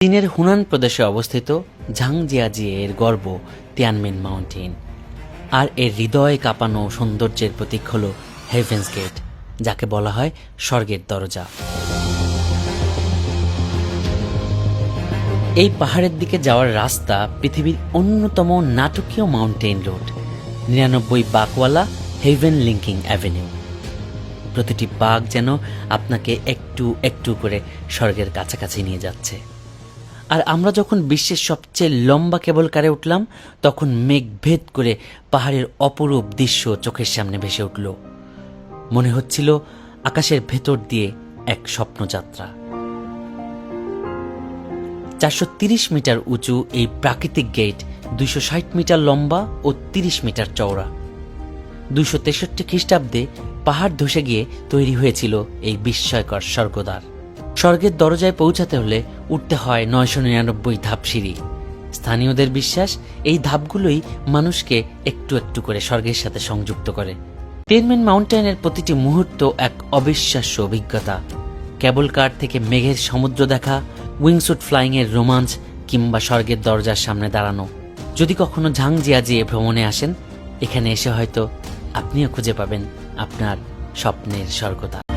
চীনের হুনান প্রদেশে অবস্থিত ঝাংজিয়াজিয়ে এর গর্ব তিয়ানমেন মাউন্টেন, আর এর হৃদয় কাঁপানো সৌন্দর্যের প্রতীক হল হেভেন্স গেট, যাকে বলা হয় স্বর্গের দরজা। এই পাহাড়ের দিকে যাওয়ার রাস্তা পৃথিবীর অন্যতম নাটকীয় মাউন্টেন রোড, 99 বাঁকওয়ালা হেভেন লিঙ্কিং অ্যাভিনিউ। প্রতিটি বাঁক যেন আপনাকে একটু একটু করে স্বর্গের কাছাকাছি নিয়ে যাচ্ছে। আর আমরা যখন বিশ্বের সবচেয়ে লম্বা কেবল কারে উঠলাম, তখন মেঘ ভেদ করে পাহাড়ের অপরূপ দৃশ্য চোখের সামনে ভেসে উঠল। মনে হচ্ছিল আকাশের ভেতর দিয়ে এক স্বপ্নযাত্রা। 430 মিটার উঁচু এই প্রাকৃতিক গেট 260 মিটার লম্বা ও 30 মিটার চওড়া। 263 খ্রিস্টাব্দে পাহাড় ধসে গিয়ে তৈরি হয়েছিল এই বিস্ময়কর স্বর্গদ্বার। স্বর্গের দরজায় পৌঁছাতে হলে উঠতে হয় 999 ধাপ সিঁড়ি। স্থানীয়দের বিশ্বাস, এই ধাপগুলোই মানুষকে একটু একটু করে স্বর্গের সাথে সংযুক্ত করে। তিয়ানমেন মাউন্টেনের প্রতিটি মুহূর্ত এক অবিশ্বাস্য অভিজ্ঞতা। কেবল কার থেকে মেঘের সমুদ্র দেখা, উইংস্যুট ফ্লাইং এর রোমাঞ্চ, কিংবা স্বর্গের দরজার সামনে দাঁড়ানো। যদি কখনো ঝাংজিয়াজিয়ে ভ্রমণে আসেন, এখানে এসে হয়তো আপনিও খুঁজে পাবেন আপনার স্বপ্নের স্বর্গদ্বার।